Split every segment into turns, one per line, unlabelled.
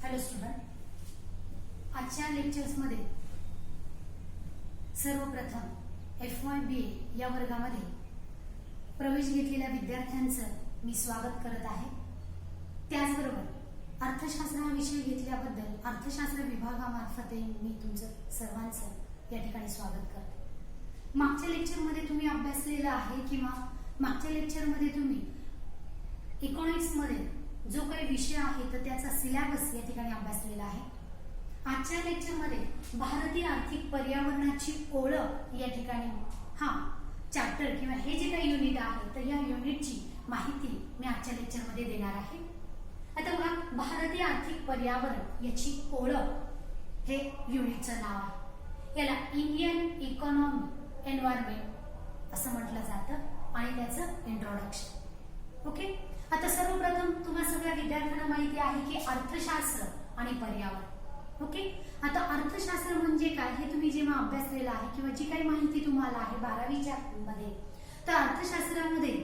Hello student, आजच्या लेक्चर्समध्ये सर्वप्रथम FY BA या वर्गामध्ये प्रवेश घेतलेल्या विद्यार्थ्यांचं मी स्वागत करत आहे। त्याचबरोबर अर्थशास्त्र हा विषय घेतल्याबद्दल अर्थशास्त्र विभागामार्फत मी तुमचं सर्वांचं या ठिकाणी स्वागत करते। मागच्या लेक्चरमध्ये तुम्ही अभ्यासलेलं आहे किंवा मागच्या लेक्चरमध्ये तुम्ही इकॉनॉमिक्स मध्ये जो काही विषय आहे तर त्याचा सिलेबस या ठिकाणी अभ्यासलेला आहे। आजच्या लेक्चर मध्ये भारतीय आर्थिक पर्यावरणाची ओळख या ठिकाणी हा चॅप्टर किंवा हे जे काही युनिट आहे तर या युनिटची माहिती मी आजच्या लेक्चर मध्ये देणार आहे। आता बघा, भारतीय आर्थिक पर्यावरण याची ओळख हे युनिटचं नाव आहे। याला इंडियन इकॉनॉमी एन्व्हायरमेंट असं म्हटलं जातं आणि त्याचं इंट्रोडक्शन। ओके, आता सर्वप्रथम तुम्हा सगळ्या विद्यार्थ्यांना माहिती आहे की अर्थशास्त्र आणि पर्यावरण। ओके, आता अर्थशास्त्र म्हणजे काय हे तुम्ही जेव्हा अभ्यासलेलं आहे किंवा जी काही माहिती तुम्हाला आहे 12वीच्या मध्ये, तर अर्थशास्त्रामध्ये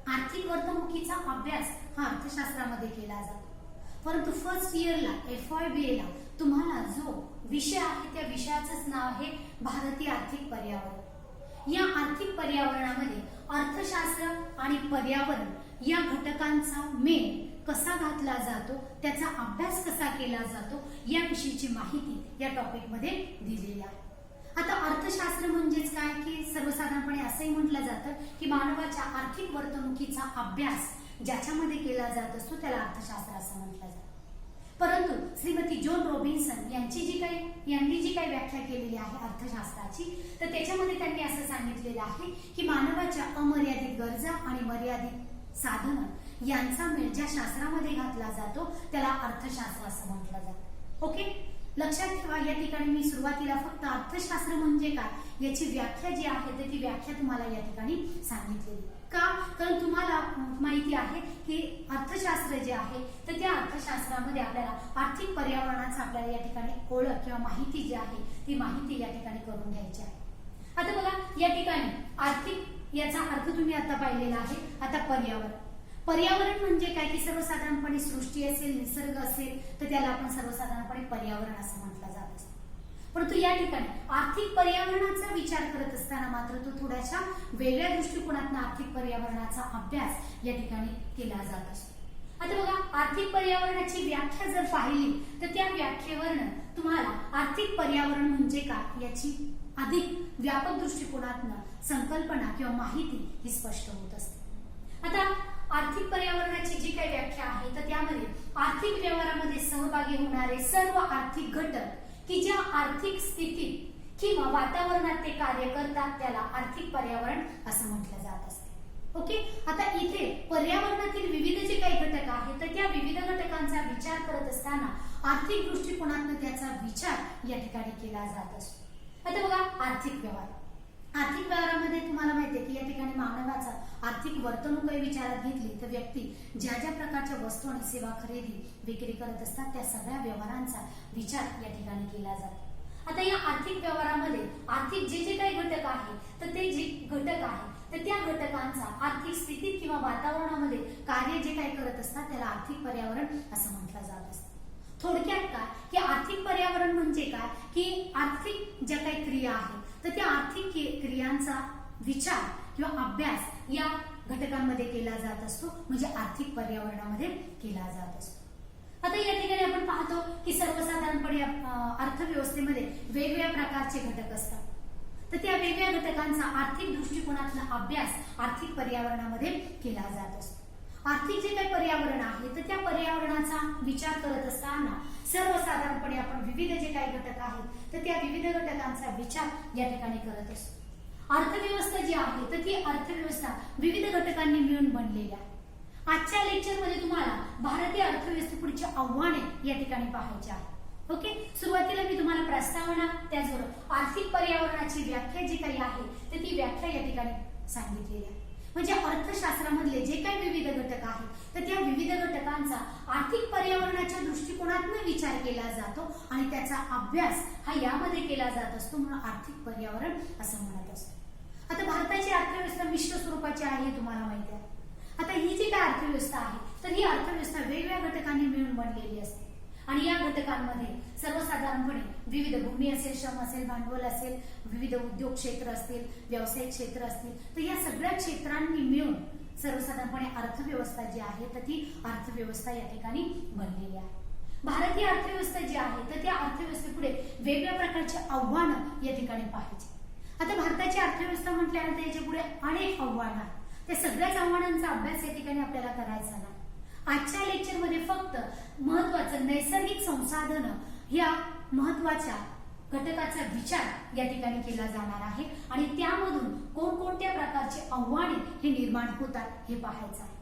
आर्थिक वर्तणुकीचा अभ्यास हा अर्थशास्त्रामध्ये केला जातो। परंतु फर्स्ट इयरला FY BA ला तुम्हाला जो विषय आहे त्या विषयाचंच नाव आहे भारतीय आर्थिक पर्यावरण। या आर्थिक पर्यावरणामध्ये अर्थशास्त्र आणि पर्यावरण या घटकांचा मेळ कसा घातला जातो, त्याचा अभ्यास कसा केला जातो याविषयीची माहिती या टॉपिक मध्ये दिलेली आहे। आता अर्थशास्त्र म्हणजेच काय की सर्वसाधारणपणे असंही म्हटलं जातं की मानवाच्या आर्थिक वर्तणुकीचा अभ्यास ज्याच्यामध्ये केला जात असतो त्याला अर्थशास्त्र असं म्हटलं जातं। परंतु श्रीमती जॉन रॉबिन्सन यांनी जी काही व्याख्या केलेली आहे अर्थशास्त्राची, तर त्याच्यामध्ये त्यांनी असं सांगितलेलं आहे की मानवाच्या अमर्यादित गरजा आणि मर्यादित साधन यांचा मेळ ज्या शास्त्रामध्ये घातला जातो त्याला अर्थशास्त्र असं म्हटलं जातं। ओके, लक्षात ठेवा, या ठिकाणी मी सुरुवातीला फक्त अर्थशास्त्र म्हणजे काय याची व्याख्या जी आहे तर ती व्याख्या तुम्हाला या ठिकाणी सांगितलेली। का? कारण तुम्हाला माहिती आहे की अर्थशास्त्र जे आहे तर त्या अर्थशास्त्रामध्ये आपल्याला आर्थिक पर्यावरणाचा आपल्याला या ठिकाणी ओळख किंवा माहिती जी आहे ती माहिती या ठिकाणी करून घ्यायची आहे। आता बघा, या ठिकाणी आर्थिक याचा अर्थ तुम्ही आता पाहिलेला आहे। आता पर्यावरण म्हणजे काय की सर्वसाधारणपणे सृष्टी असेल, निसर्ग असेल तर त्याला आपण सर्वसाधारणपणे पर्यावरण असं म्हटलं जात असतं। परंतु या ठिकाणी आर्थिक पर्यावरणाचा विचार करत असताना मात्र तो थोड्याशा वेगळ्या दृष्टिकोनातून आर्थिक पर्यावरणाचा अभ्यास या ठिकाणी केला जात असतो। आता बघा, आर्थिक पर्यावरणाची व्याख्या जर पाहिली तर त्या व्याख्येवरनं तुम्हाला आर्थिक पर्यावरण म्हणजे काय याची अधिक व्यापक दृष्टिकोनातून संकल्पना किंवा माहिती ही स्पष्ट होत असते। आता आर्थिक पर्यावरणाची जी काही व्याख्या आहे तर त्यामध्ये आर्थिक व्यवहारामध्ये सहभागी होणारे सर्व आर्थिक घटक की ज्या आर्थिक स्थितीत किंवा वातावरणात ते कार्य करतात त्याला आर्थिक पर्यावरण असं म्हटलं जात असते। ओके, आता इथे पर्यावरणातील विविध जे काही घटक आहेत तर त्या विविध घटकांचा विचार करत असताना आर्थिक दृष्टिकोनातून त्याचा विचार या ठिकाणी केला जात असतो। आता बघा, आर्थिक व्यवहारामध्ये तुम्हाला माहिती आहे की या ठिकाणी मानवाचा आर्थिक वर्तणूक विचारात घेतली तर व्यक्ती ज्या ज्या प्रकारच्या वस्तू आणि सेवा खरेदी विक्री करत असतात त्या सगळ्या व्यवहारांचा विचार या ठिकाणी केला जातो। आता या आर्थिक व्यवहारामध्ये आर्थिक जे जे काही घटक आहे तर ते जे घटक आहे तर त्या घटकांचा आर्थिक स्थितीत किंवा वातावरणामध्ये कार्य जे काही करत असतात त्याला आर्थिक पर्यावरण असं म्हटलं जात असतं। थोडक्यात काय की आर्थिक पर्यावरण म्हणजे काय की आर्थिक ज्या काही क्रिया आहेत तर त्या आर्थिक क्रियांचा विचार किंवा अभ्यास या घटकांमध्ये केला जात असतो, म्हणजे आर्थिक पर्यावरणामध्ये केला जात असतो। आता या ठिकाणी आपण पाहतो की सर्वसाधारणपणे अर्थव्यवस्थेमध्ये वेगवेगळ्या प्रकारचे घटक असतात, तर त्या वेगवेगळ्या घटकांचा आर्थिक दृष्टिकोनातून अभ्यास आर्थिक पर्यावरणामध्ये केला जात असतो। आर्थिक जे काही पर्यावरण आहे तर त्या पर्यावरणाचा विचार करत असताना सर्वसाधारणपणे आपण विविध जे काही घटक आहेत तर त्या विविध घटकांचा विचार या ठिकाणी करत असतो। अर्थव्यवस्था जी आहे तर ती अर्थव्यवस्था विविध घटकांनी मिळून बनलेली आहे। आजच्या लेक्चरमध्ये तुम्हाला भारतीय अर्थव्यवस्थेपुढची आव्हाने या ठिकाणी पाहायची आहे। ओके, सुरुवातीला मी तुम्हाला प्रस्तावना त्याचबरोबर आर्थिक पर्यावरणाची व्याख्या जी काही आहे तर ती व्याख्या या ठिकाणी सांगितलेली आहे। म्हणजे अर्थशास्त्रामधले जे काही विविध घटक आहेत तर त्या विविध घटकांचा आर्थिक पर्यावरणाच्या दृष्टिकोनातून विचार केला जातो आणि त्याचा अभ्यास हा यामध्ये केला जात असतो, म्हणून आर्थिक पर्यावरण असं म्हणत असतो। आता भारताची अर्थव्यवस्था मिश्र स्वरूपाची आहे हे तुम्हाला माहिती आहे। आता ही जी काय अर्थव्यवस्था आहे तर ही अर्थव्यवस्था वेगवेगळ्या घटकांनी मिळून बनलेली असते। आणि या घटकांमध्ये सर्वसाधारणपणे विविध भूमी असेल, श्रम असेल, भांडवल असेल, विविध उद्योग क्षेत्र असतील, व्यावसायिक क्षेत्र असतील, तर या सगळ्या क्षेत्रांनी मिळून सर्वसाधारणपणे अर्थव्यवस्था जी आहे तर ती अर्थव्यवस्था या ठिकाणी बनलेली आहे. भारतीय अर्थव्यवस्था जी आहे तर त्या अर्थव्यवस्थेपुढे वेगवेगळ्या प्रकारचे आव्हानं या ठिकाणी पाहायचे. आता भारताची अर्थव्यवस्था म्हटल्यानंतर याच्या पुढे अनेक आव्हानं आहेत. त्या सगळ्याच आव्हानांचा अभ्यास या ठिकाणी आपल्याला करायचा नाही. आजच्या लेक्चरमध्ये फक्त महत्वाचं नैसर्गिक संसाधन या महत्वाच्या घटकाचा विचार या ठिकाणी केला जाणार आहे आणि त्यामधून कोणकोणत्या प्रकारचे आव्हाने हे निर्माण होतात हे पाहायचं आहे.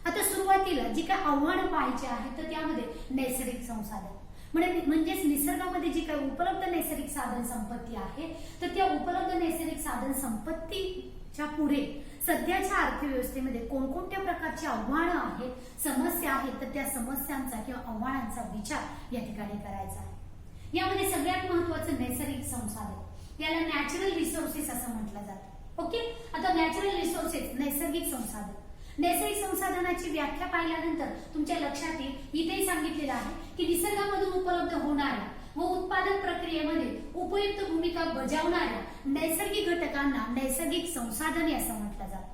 आता सुरुवातीला जी काही आव्हानं पाहायची आहेत तर त्यामध्ये नैसर्गिक संसाधन म्हणजेच निसर्गामध्ये जी काही उपलब्ध नैसर्गिक साधन संपत्ती आहे तर त्या उपलब्ध नैसर्गिक साधन संपत्तीच्या पुढे सध्याच्या अर्थव्यवस्थेमध्ये कोणकोणत्या प्रकारची आव्हानं आहेत, समस्या आहेत, तर त्या समस्यांचा किंवा आव्हानांचा विचार या ठिकाणी करायचा आहे. यामध्ये सगळ्यात महत्वाचं नैसर्गिक संसाधन, याला नॅचरल रिसोर्सेस असं म्हटलं जातं. ओके, आता नॅचरल रिसोर्सेस नैसर्गिक संसाधन. नैसर्गिक संसाधनाची व्याख्या पाहिल्यानंतर तुमच्या लक्षात येईल इथेही सांगितलेलं आहे की निसर्गामधून उपलब्ध होणाऱ्या व उत्पादन प्रक्रियेमध्ये उपयुक्त भूमिका बजावणाऱ्या नैसर्गिक घटकांना नैसर्गिक संसाधने असं म्हटलं जातं.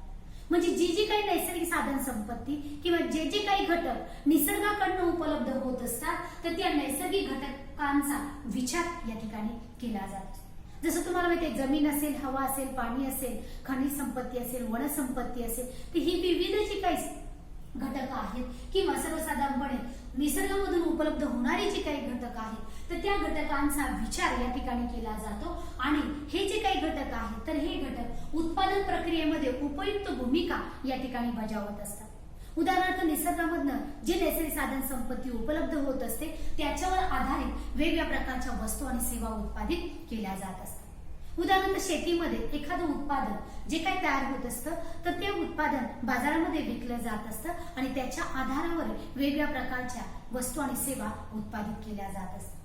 म्हणजे जी जी काही नैसर्गिक साधन संपत्ती किंवा जे जे काही घटक निसर्गाकडनं उपलब्ध होत असतात तर त्या नैसर्गिक घटकांचा विचार या ठिकाणी केला जातो. जसं तुम्हाला माहिती आहे जमीन असेल, हवा असेल, पाणी असेल, खनिज संपत्ती असेल, वनसंपत्ती असेल, तर ही विविध जी काही घटक आहेत किंवा सर्वसाधारणपणे निसर्गामधून उपलब्ध होणारी जी काही घटक आहेत तर त्या घटकांचा विचार या ठिकाणी केला जातो आणि हे जे काही घटक आहेत तर हे घटक उत्पादन प्रक्रियेमध्ये उपयुक्त भूमिका या ठिकाणी बजावत असतात. उदाहरणार्थ निसर्गामधनं जे नैसर्गिक साधन संपत्ती उपलब्ध होत असते त्याच्यावर आधारित वेगवेगळ्या प्रकारच्या वस्तू आणि सेवा उत्पादित केल्या जात असतात. उदाहरणार्थ शेतीमध्ये एखादं उत्पादन जे काही तयार होत असतं तर ते उत्पादन बाजारामध्ये विकलं जात असतं आणि त्याच्या आधारावर वेगवेगळ्या प्रकारच्या वस्तू आणि सेवा उत्पादित केल्या जात असतात.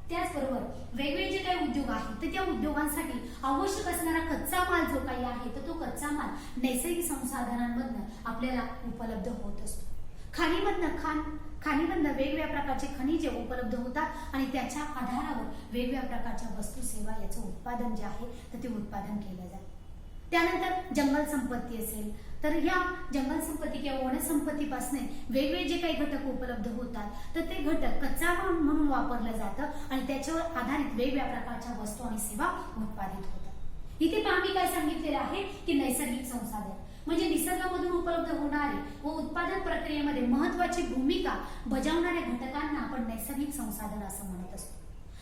त्याचबरोबर वेगवेगळे जे काही उद्योग आहेत तर त्या उद्योगांसाठी आवश्यक असणारा कच्चा माल जो काही आहे तर तो कच्चा माल नैसर्गिक संसाधनांमधनं आपल्याला उपलब्ध होत असतो. खाणीमधनं वेगवेगळ्या प्रकारचे खनिजे उपलब्ध होतात आणि त्याच्या आधारावर वेगवेगळ्या प्रकारच्या वस्तू सेवा याचं उत्पादन जे आहे तर ते उत्पादन केलं जातं. त्यानंतर जंगल संपत्ती असेल तर या जंगल संपत्ती किंवा वनसंपत्तीपासून वेगवेगळे जे काही घटक उपलब्ध होतात तर ते घटक कच्चा माल म्हणून वापरलं जातं आणि त्याच्यावर आधारित वेगवेगळ्या प्रकारच्या वस्तू आणि सेवा उत्पादित होतात. इथे आम्ही काय सांगितलेलं आहे की नैसर्गिक संसाधन म्हणजे निसर्गामधून उपलब्ध होणारे व उत्पादन प्रक्रियेमध्ये महत्वाची भूमिका बजावणाऱ्या घटकांना आपण नैसर्गिक संसाधन असं म्हणत असतो.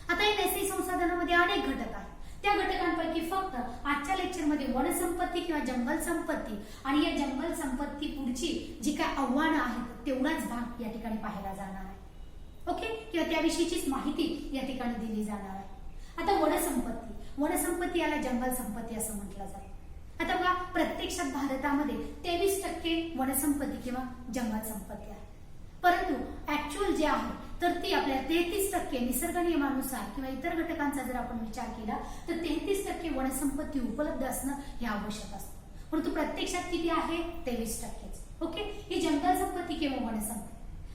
आता या नैसर्गिक संसाधनामध्ये अनेक घटक आहेत. त्या घटकांपैकी फक्त आजच्या लेक्चरमध्ये वनसंपत्ती किंवा जंगल संपत्ती आणि या जंगल संपत्ती पुढची जी काय आव्हानं आहेत तेवढाच भाग या ठिकाणी पाहायला जाणार आहे. ओके, किंवा त्याविषयीचीच माहिती या ठिकाणी दिली जाणार आहे. आता वनसंपत्ती याला जंगल संपत्ती असं म्हटलं जातं. आता बघा प्रत्यक्षात भारतामध्ये 23% वनसंपत्ती किंवा जंगल संपत्ती आहे, परंतु ऍक्च्युअल जे आहे तर ती आपल्या 33% निसर्ग नियमानुसार किंवा इतर घटकांचा जर आपण विचार केला तर 33% वनसंपत्ती उपलब्ध असणं हे आवश्यक असतं, परंतु प्रत्यक्षात किती आहे 23%. ओके, ही जंगल संपत्ती किंवा वनसंपत्ती.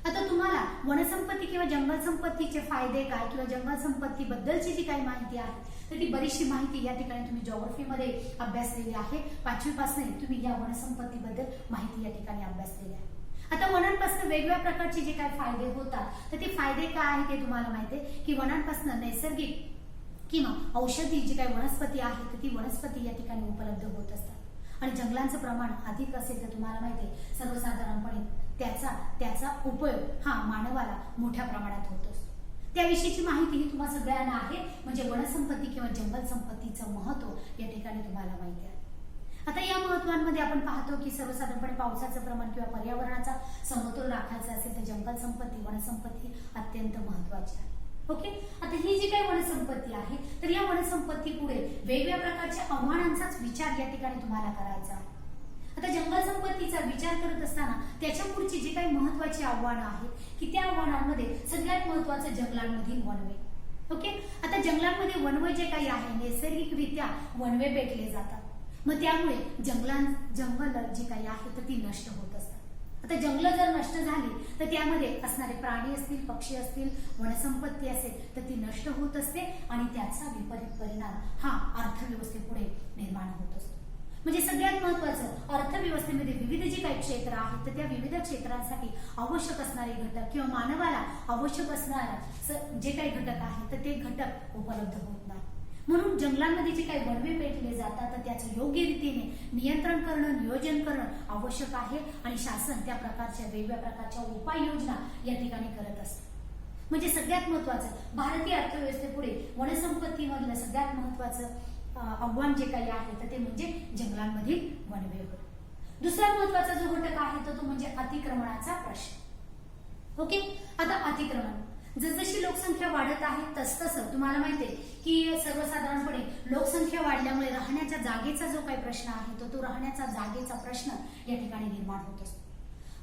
आता तुम्हाला वनसंपत्ती किंवा जंगल संपत्तीचे फायदे काय किंवा जंगल संपत्ती बद्दलची जी काही माहिती आहे तर ती बरीचशी माहिती या ठिकाणी तुम्ही जिओग्राफीमध्ये अभ्यासलेली आहे. 5वी पासून तुम्ही या वनसंपत्ती बद्दल माहिती या ठिकाणी अभ्यासलेली आहे. आता वनांपासून वेगवेगळ्या प्रकारचे जे काही फायदे होतात तर ते फायदे काय आहेत ते तुम्हाला माहिती आहे की वनांपासून नैसर्गिक किंवा औषधी जी काही वनस्पती आहे तर ती वनस्पती या ठिकाणी उपलब्ध होत असतात आणि जंगलांचं प्रमाण अधिक असेल तर तुम्हाला माहिती आहे सर्वसाधारणपणे त्याचा उपयोग हा मानवाला मोठ्या प्रमाणात होत असतो. त्याविषयीची माहिती ही तुम्हाला सगळ्यांना आहे. म्हणजे वनसंपत्ती किंवा जंगल संपत्तीचं महत्व या ठिकाणी तुम्हाला माहिती आहे. आता या महत्वांमध्ये आपण पाहतो की सर्वसाधारणपणे पावसाचं प्रमाण किंवा पर्यावरणाचा समतोल राखायचा असेल तर जंगल संपत्ती वनसंपत्ती अत्यंत महत्वाची आहे. ओके, आता ही जी काही वनसंपत्ती आहे तर या वनसंपत्ती पुढे वेगवेगळ्या प्रकारच्या आव्हानांचाच विचार या ठिकाणी तुम्हाला करायचा आहे. आता जंगल संपत्तीचा विचार करत असताना त्याच्या पुढची जी काही महत्वाची आव्हानं आहेत की त्या आव्हानांमध्ये सगळ्यात महत्वाचं जंगलांमधील वनवे. ओके, आता जंगलांमध्ये वनवे जे काही आहे नैसर्गिकरित्या वनवे पेटले जातात, मग त्यामुळे जंगल जी काही आहे तर ती नष्ट होत असतात. आता जंगलं जर नष्ट झाली तर त्यामध्ये असणारे प्राणी असतील, पक्षी असतील, वनसंपत्ती असेल तर ती नष्ट होत असते आणि त्याचा विपरीत परिणाम हा अर्थव्यवस्थेपुढे निर्माण होत असतो. म्हणजे सगळ्यात महत्वाचं, अर्थव्यवस्थेमध्ये विविध जे काही क्षेत्र आहेत तर त्या विविध क्षेत्रांसाठी आवश्यक असणारे घटक किंवा मानवाला आवश्यक असणारा जे काही घटक आहेत तर ते घटक उपलब्ध होत नाही. म्हणून जंगलांमध्ये जे काही वणवे पेटले जातात तर त्याचं योग्य रीतीने नियंत्रण करणं, नियोजन करणं आवश्यक आहे आणि शासन त्या प्रकारच्या वेगवेगळ्या प्रकारच्या उपाययोजना या ठिकाणी करत असते. म्हणजे सगळ्यात महत्वाचं, भारतीय अर्थव्यवस्थेपुढे वनसंपत्तीमधलं सगळ्यात महत्वाचं आव्हान जे काही आहे तर ते म्हणजे जंगलांमधील वणवे होय. दुसरा महत्वाचा जो घटक आहे तो म्हणजे अतिक्रमणाचा प्रश्न. ओके, आता अतिक्रमण, जसजशी लोकसंख्या वाढत आहे तसतसं तुम्हाला माहितीये की सर्वसाधारणपणे लोकसंख्या वाढल्यामुळे राहण्याच्या जागेचा जो काही प्रश्न आहे तो राहण्याचा जागेचा प्रश्न या ठिकाणी निर्माण होत असतो.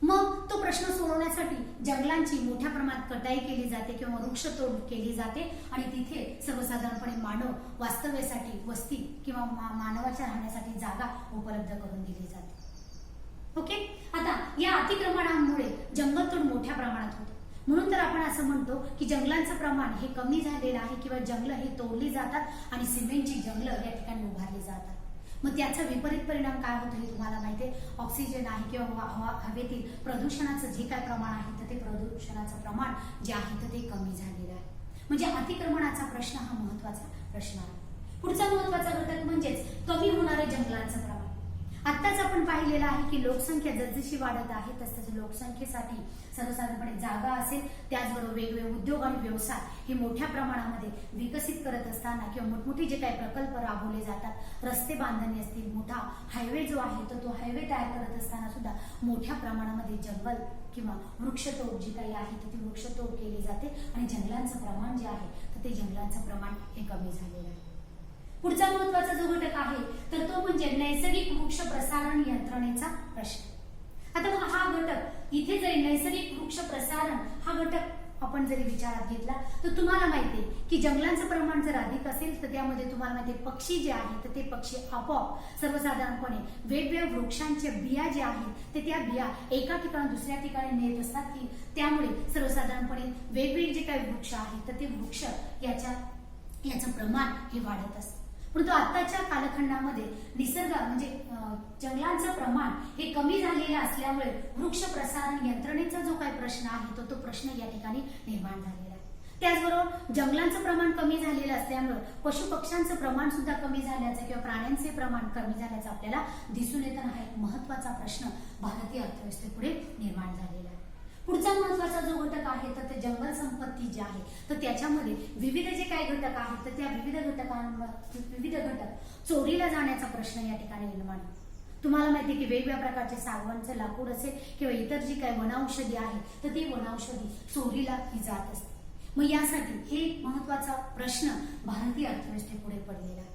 मग तो प्रश्न सोडवण्यासाठी जंगलांची मोठ्या प्रमाणात कटाई केली जाते किंवा वृक्षतोड केली जाते आणि तिथे सर्वसाधारणपणे मानव वास्तव्यासाठी वस्ती किंवा मानवाच्या राहण्यासाठी जागा उपलब्ध करून दिली जाते. ओके, आता या अतिक्रमणामुळे जंगलतोड मोठ्या प्रमाणात होते. म्हणून तर आपण असं म्हणतो की जंगलांचं प्रमाण हे कमी झालेलं आहे किंवा जंगलं हे तोडली जातात आणि सिमेंटची जंगलं या ठिकाणी उभारली जातात. मग त्याचा विपरीत परिणाम काय होतो हे तुम्हाला माहिती आहे. ऑक्सिजन आहे किंवा हवेतील प्रदूषणाचं जे काय प्रमाण आहे तर ते प्रदूषणाचं प्रमाण जे आहे तर ते कमी झालेलं आहे. म्हणजे अतिक्रमणाचा प्रश्न हा महत्वाचा प्रश्न आहे. पुढचा महत्वाचा घटक म्हणजेच कमी होणारे जंगलांचं प्रमाण. आत्ताच आपण पाहिलेलं आहे की लोकसंख्या जसजशी वाढत आहे तसतशी लोकसंख्येसाठी सर्वसाधारणपणे जागा असेल, त्याचबरोबर वेगवेगळे उद्योग आणि व्यवसाय हे मोठ्या प्रमाणामध्ये विकसित करत असताना किंवा मोठमोठे जे काही प्रकल्प राबवले जातात, रस्ते बांधणी असतील, मोठा हायवे जो आहे तर तो हायवे तयार करत असताना सुद्धा मोठ्या प्रमाणामध्ये जंगल किंवा वृक्षतोड जी काही आहे तर ती वृक्षतोड केली जाते आणि जंगलांचं प्रमाण जे आहे तर ते जंगलांचं प्रमाण हे कमी झालेलं आहे. पुढचा महत्वाचा जो घटक आहे तर तो म्हणजे नैसर्गिक वृक्ष प्रसारण यंत्रणेचा प्रश्न. आता मग हा घटक इथे जरी नैसर्गिक वृक्ष प्रसारण हा घटक आपण जरी विचारात घेतला तर तुम्हाला माहितीये की जंगलांचं प्रमाण जर अधिक असेल तर त्यामध्ये तुम्हाला माहितीये पक्षी जे आहेत तर ते पक्षी आपोआप सर्वसाधारणपणे वेगवेगळ्या वृक्षांच्या बिया ज्या आहेत ते त्या बिया एका ठिकाणी दुसऱ्या ठिकाणी नेत असतात की त्यामुळे सर्वसाधारणपणे वेगवेगळे जे काही वृक्ष आहेत तर ते वृक्ष याचं प्रमाण हे वाढत असतं. परंतु आताच्या कालखंडामध्ये निसर्ग म्हणजे जंगलांचं प्रमाण हे कमी झालेलं असल्यामुळे वृक्ष प्रसारण यंत्रणेचा जो काही प्रश्न आहे तो प्रश्न या ठिकाणी निर्माण झालेला आहे. त्याचबरोबर जंगलांचं प्रमाण कमी झालेलं असल्यामुळे पशु पक्ष्यांचं प्रमाण सुद्धा कमी झाल्याचं किंवा प्राण्यांचे प्रमाण कमी झाल्याचं आपल्याला दिसून येताना हा एक महत्वाचा प्रश्न भारतीय अर्थव्यवस्थेपुढे निर्माण झालेला आहे. पुढचा महत्वाचा जो घटक आहे तर ते जंगल संपत्ती जी आहे तर त्याच्यामध्ये विविध जे काही घटक आहेत तर त्या विविध घटक चोरीला जाण्याचा प्रश्न या ठिकाणी निर्माण होतो. तुम्हाला माहिती की वेगवेगळ्या प्रकारचे सागवानचं लाकूड असेल किंवा इतर जी काही वनौषधी आहे तर ती वनौषधी चोरीला ही जात असते. मग यासाठी हे महत्वाचा प्रश्न भारतीय अर्थव्यवस्थेपुढे पडलेला आहे.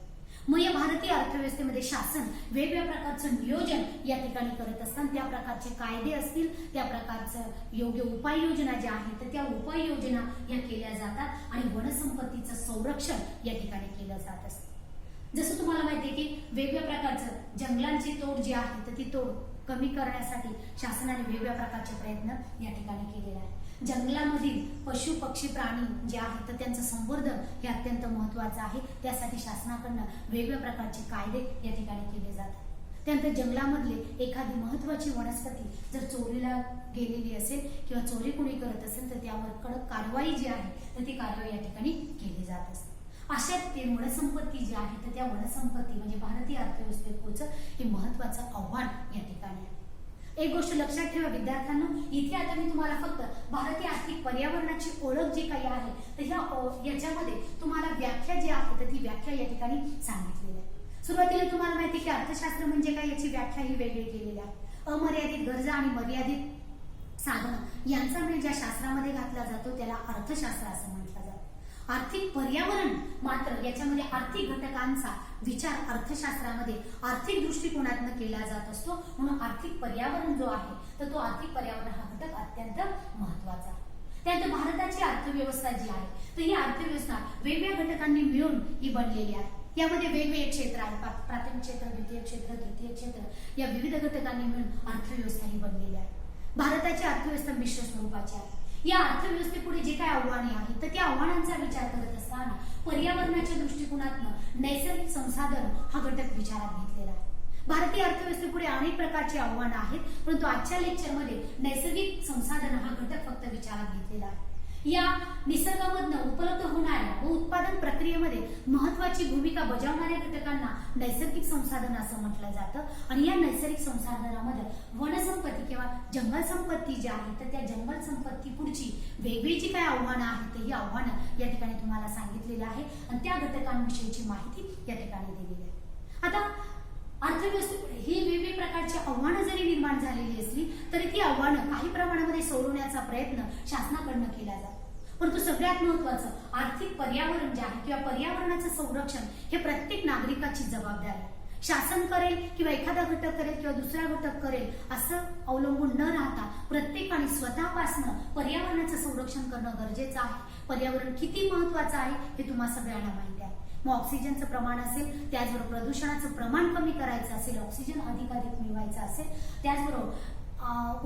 मग या भारतीय अर्थव्यवस्थेमध्ये शासन वेगवेगळ्या प्रकारचं नियोजन या ठिकाणी करत असताना त्या प्रकारचे कायदे असतील, त्या प्रकारचं योग्य उपाययोजना ज्या आहेत तर त्या उपाययोजना या केल्या जातात आणि वनसंपत्तीचं संरक्षण या ठिकाणी केलं जात असतं. जसं तुम्हाला माहितीये की वेगवेगळ्या प्रकारचं जंगलांची तोड जी आहे तर ती तोड कमी करण्यासाठी शासनाने वेगवेगळ्या प्रकारचे प्रयत्न या ठिकाणी केलेले आहेत. जंगलामधील पशु पक्षी प्राणी जे आहेत तर त्यांचं संवर्धन हे अत्यंत महत्वाचं आहे. त्यासाठी शासनाकडनं वेगवेगळ्या प्रकारचे कायदे या ठिकाणी केले जातात. त्यानंतर जंगलामधले एखादी महत्वाची वनस्पती जर चोरीला गेलेली असेल किंवा चोरी कोणी करत असेल तर त्यावर कडक कारवाई जी आहे तर ती कारवाई या ठिकाणी केली जात असते. अशा ते वनसंपत्ती जी आहे तर त्या वनसंपत्ती म्हणजे भारतीय अर्थव्यवस्थेपुढचं हे महत्वाचं आव्हान या ठिकाणी आहे. एक गोष्ट लक्षात ठेवा विद्यार्थ्यांनो, इथे आता मी तुम्हाला फक्त भारतीय आर्थिक पर्यावरणाची ओळख जी काही आहे तर याच्यामध्ये तुम्हाला व्याख्या जी आहे तर ती व्याख्या या ठिकाणी सांगितलेली आहे. सुरुवातीला तुम्हाला माहिती की अर्थशास्त्र म्हणजे काय याची व्याख्या ही वेगळी केलेली आहे. अमर्यादित गरजा आणि मर्यादित साधनं यांचा म्हणजे ज्या शास्त्रामध्ये घातला जातो त्याला अर्थशास्त्र असं म्हटलं जातं. आर्थिक पर्यावरण मात्र याच्यामध्ये आर्थिक घटकांचा विचार अर्थशास्त्रामध्ये आर्थिक दृष्टिकोनातून केला जात असतो. म्हणून आर्थिक पर्यावरण जो आहे तर तो आर्थिक पर्यावरण हा घटक अत्यंत महत्वाचा आहे. त्यानंतर भारताची अर्थव्यवस्था जी आहे तर ही अर्थव्यवस्था वेगवेगळ्या घटकांनी मिळून ही बनलेली आहे. यामध्ये वेगवेगळे क्षेत्र आहेत, प्राथमिक क्षेत्र, द्वितीय क्षेत्र, तृतीय क्षेत्र या विविध घटकांनी मिळून अर्थव्यवस्था ही बनलेली आहे. भारताची अर्थव्यवस्था मिश्र स्वरूपाची आहे. या अर्थव्यवस्थेपुढे जे काही आव्हाने आहेत तर त्या आव्हानांचा विचार करत असताना पर्यावरणाच्या दृष्टिकोनातून नैसर्गिक संसाधन हा घटक विचारात घेतलेला आहे. भारतीय अर्थव्यवस्थेपुढे अनेक प्रकारची आव्हानं आहेत, परंतु आजच्या लेक्चरमध्ये नैसर्गिक संसाधन हा घटक फक्त विचारात घेतलेला आहे. या निसर्गामधनं उपलब्ध होणाऱ्या व उत्पादन प्रक्रियेमध्ये महत्वाची भूमिका बजावणाऱ्या घटकांना नैसर्गिक संसाधन असं म्हटलं जातं. आणि या नैसर्गिक संसाधनामध्ये वनसंपत्ती किंवा जंगल संपत्ती जी आहे तर त्या जंगल संपत्ती पुढची वेगळी जी काही आव्हानं आहेत तर ही आव्हानं या ठिकाणी तुम्हाला सांगितलेली आहे आणि त्या घटकांविषयीची माहिती या ठिकाणी दिलेली आहे. आता अर्थव्यवस्थेपुढे ही वेगवेगळ्या प्रकारची आव्हानं जरी निर्माण झालेली असली तरी ती आव्हानं काही प्रमाणामध्ये सोडवण्याचा प्रयत्न शासनाकडनं केला जातो. परंतु सगळ्यात महत्वाचं आर्थिक पर्यावरण जे आहे किंवा पर्यावरणाचं संरक्षण हे प्रत्येक नागरिकाची जबाबदारी आहे. शासन करेल किंवा एखादा घटक करेल किंवा दुसरा घटक करेल असं अवलंबून न राहता प्रत्येकाने स्वतःपासनं पर्यावरणाचं संरक्षण करणं गरजेचं आहे. पर्यावरण किती महत्वाचं आहे हे तुम्हा सगळ्यांना माहिती आहे. मग ऑक्सिजनचं प्रमाण असेल, त्याचबरोबर प्रदूषणाचं प्रमाण कमी करायचं असेल, ऑक्सिजन अधिकाधिक मिळवायचं असेल, त्याचबरोबर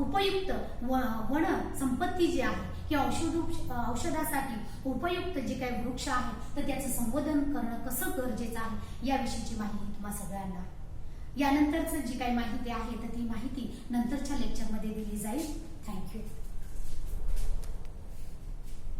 उपयुक्त वन संपत्ती जी आहे की औषधासाठी उपयुक्त जे काही वृक्ष आहेत तर त्याचं संवर्धन करणं कसं गरजेचं आहे याविषयीची माहिती तुम्हा सगळ्यांना. यानंतरच जी काही माहिती आहे तर ती माहिती नंतरच्या लेक्चरमध्ये दिली जाईल. थँक्यू.